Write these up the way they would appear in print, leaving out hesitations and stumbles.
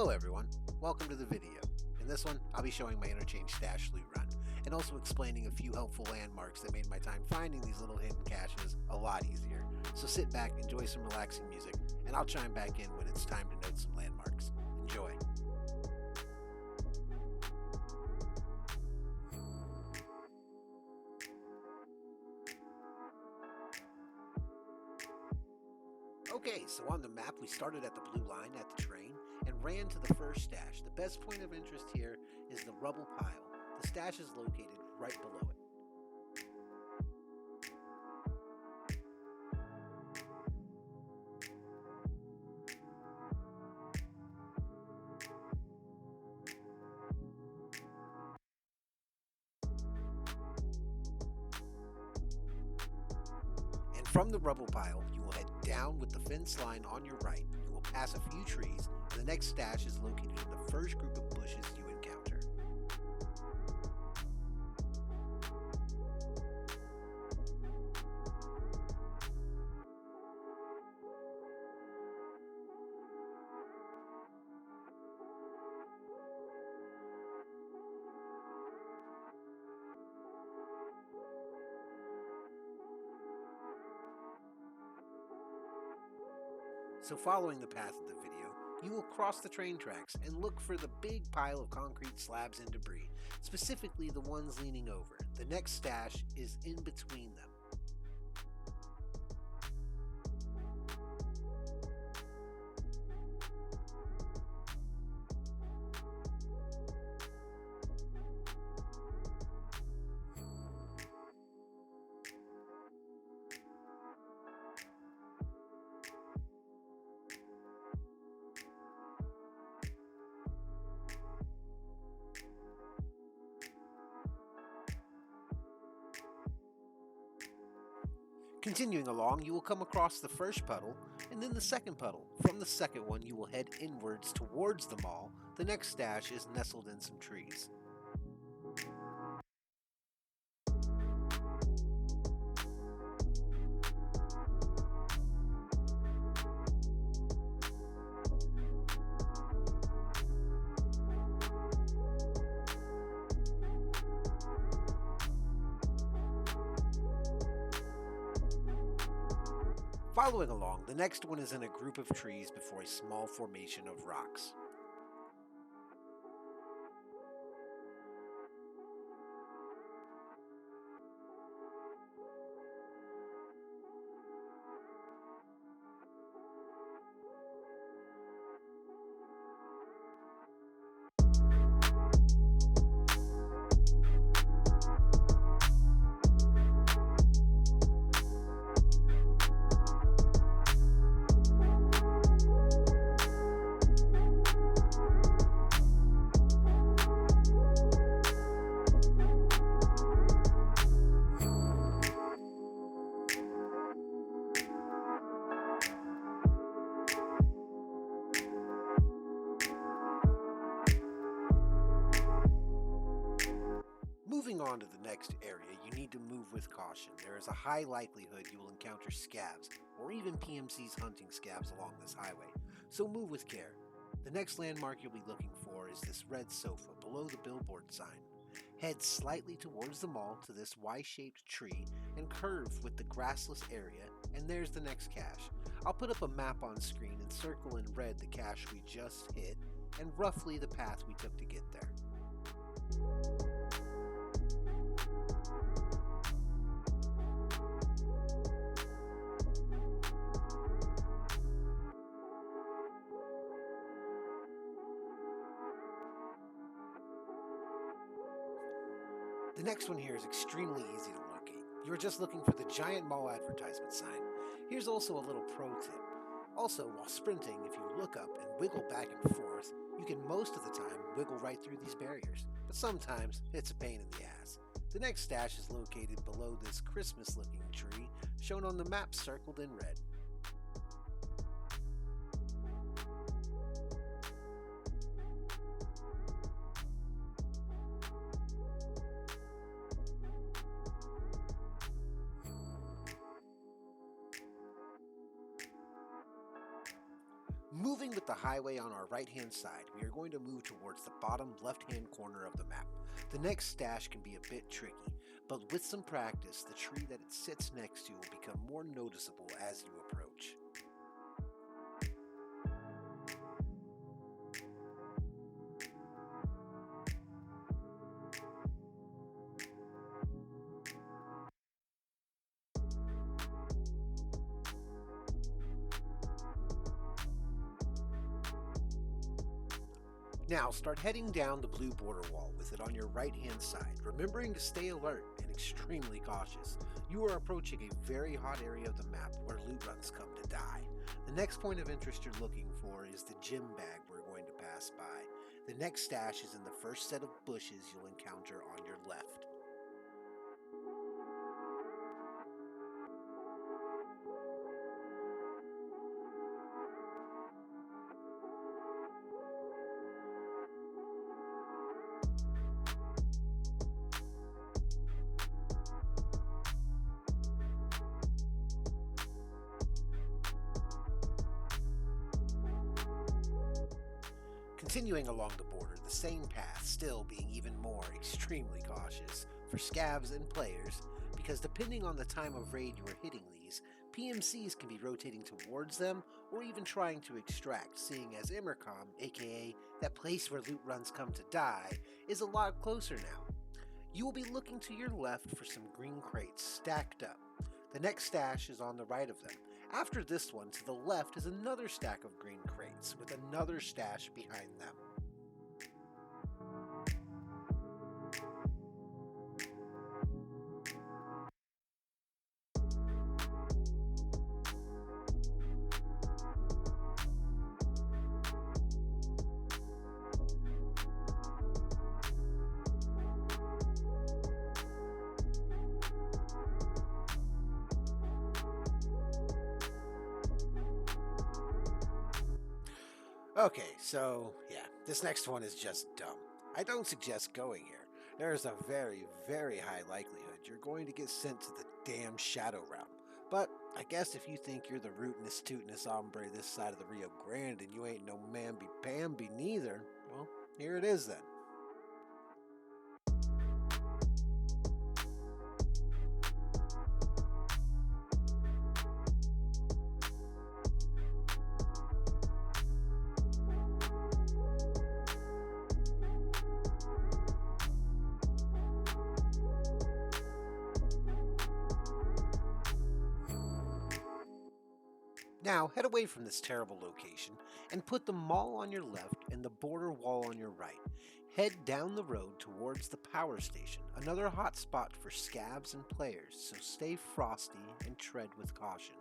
Hello everyone, welcome to the video. In this one, I'll be showing my Interchange stash loot run, and also explaining a few helpful landmarks that made my time finding these little hidden caches a lot easier. So sit back, enjoy some relaxing music, and I'll chime back in when it's time to note some landmarks. Enjoy. Okay, so on the map we started at the blue line at the train and ran to the first stash. The best point of interest here is the rubble pile. The stash is located right below it. And from the rubble pile, you will head down with the fence line on your right. You will pass a few trees, and the next stash is located in the first group of bushes you encounter. So following the path of the video, you will cross the train tracks and look for the big pile of concrete slabs and debris, specifically the ones leaning over. The next stash is in between them. Continuing along, you will come across the first puddle, and then the second puddle. From the second one, you will head inwards towards the mall. The next stash is nestled in some trees. Following along, the next one is in a group of trees before a small formation of rocks. Moving on to the next area, you need to move with caution. There is a high likelihood you will encounter scavs, or even PMCs hunting scavs along this highway, so move with care. The next landmark you'll be looking for is this red sofa below the billboard sign. Head slightly towards the mall to this Y-shaped tree and curve with the grassless area, and there's the next cache. I'll put up a map on screen and circle in red the cache we just hit and roughly the path we took to get there. The next one here is extremely easy to locate. You're just looking for the giant mall advertisement sign. Here's also a little pro tip. Also, while sprinting, if you look up and wiggle back and forth, you can most of the time wiggle right through these barriers, but sometimes it's a pain in the ass. The next stash is located below this Christmas-looking tree, shown on the map circled in red. Moving with the highway on our right hand side, we are going to move towards the bottom left hand corner of the map. The next stash can be a bit tricky, but with some practice, the tree that it sits next to will become more noticeable as you approach. Now start heading down the blue border wall with it on your right hand side, remembering to stay alert and extremely cautious. You are approaching a very hot area of the map where loot runs come to die. The next point of interest you're looking for is the gym bag we're going to pass by. The next stash is in the first set of bushes you'll encounter on your left. Continuing along the border, the same path, still being even more extremely cautious for scavs and players, because depending on the time of raid you are hitting these, PMCs can be rotating towards them or even trying to extract, seeing as Interchange, aka that place where loot runs come to die, is a lot closer now. You will be looking to your left for some green crates stacked up. The next stash is on the right of them. After this one, to the left is another stack of green crates, with another stash behind them. Okay, so yeah, this next one is just dumb. I don't suggest going here. There is a very, very high likelihood you're going to get sent to the damn Shadow Realm. But I guess if you think you're the rootinest, tootinest hombre this side of the Rio Grande and you ain't no mamby-pamby neither, well, here it is then. Now, head away from this terrible location and put the mall on your left and the border wall on your right. Head down the road towards the power station, another hot spot for scavs and players, so stay frosty and tread with caution.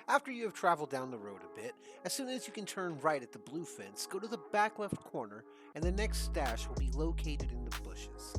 After you have traveled down the road a bit, as soon as you can turn right at the blue fence, go to the back left corner, and the next stash will be located in the bushes.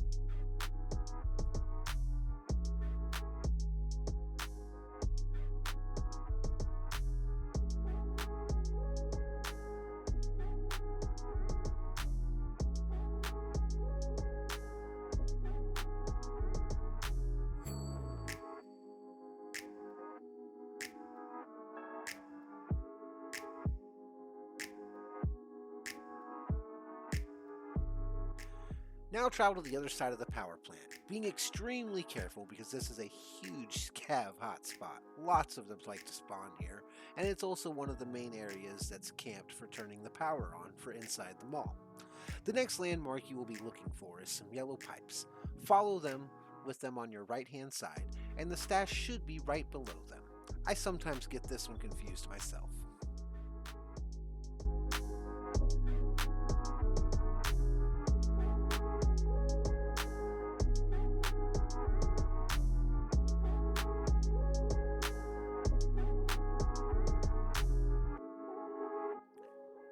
Now travel to the other side of the power plant, being extremely careful because this is a huge scav hotspot. Lots of them like to spawn here, and it's also one of the main areas that's camped for turning the power on for inside the mall. The next landmark you will be looking for is some yellow pipes. Follow them with them on your right hand side, and the stash should be right below them. I sometimes get this one confused myself.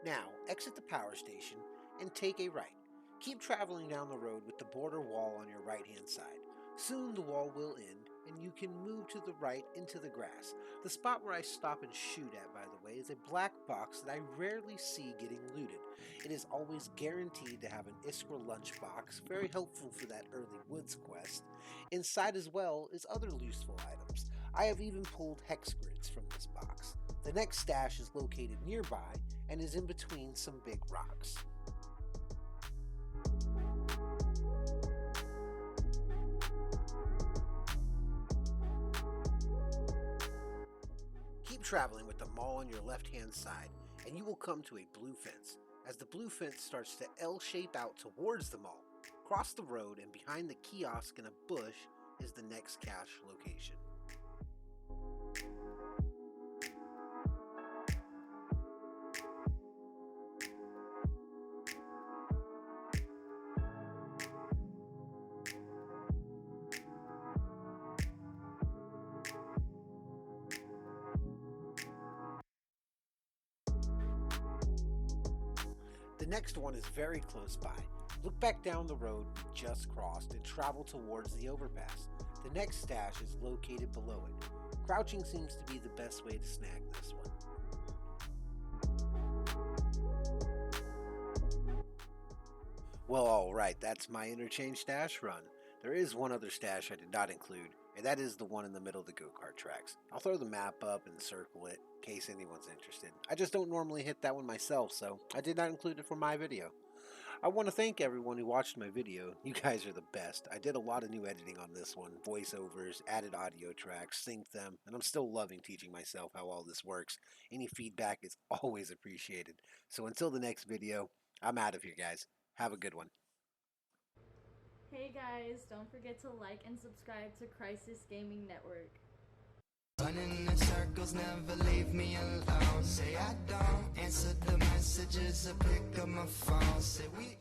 Now, exit the power station and take a right. Keep traveling down the road with the border wall on your right-hand side. Soon the wall will end, and you can move to the right into the grass. The spot where I stop and shoot at, by the way, is a black box that I rarely see getting looted. It is always guaranteed to have an Iskra lunchbox, very helpful for that early woods quest. Inside as well is other useful items. I have even pulled hex grids from this box. The next stash is located nearby and is in between some big rocks. Keep traveling with the mall on your left-hand side, and you will come to a blue fence. As the blue fence starts to L-shape out towards the mall, cross the road, and behind the kiosk in a bush is the next cache location. The next one is very close by. Look back down the road we just crossed and travel towards the overpass. The next stash is located below it. Crouching seems to be the best way to snag this one. Well, alright, that's my Interchange stash run. There is one other stash I did not include, and that is the one in the middle of the go-kart tracks. I'll throw the map up and circle it in case anyone's interested. I just don't normally hit that one myself, so I did not include it for my video. I want to thank everyone who watched my video. You guys are the best. I did a lot of new editing on this one, voiceovers, added audio tracks, synced them, and I'm still loving teaching myself how all this works. Any feedback is always appreciated. So until the next video, I'm out of here, guys. Have a good one. Hey guys, don't forget to like and subscribe to Crisis Gaming Network. Running in circles, never leave me alone. Say I don't answer the messages or pick up my phone. Say we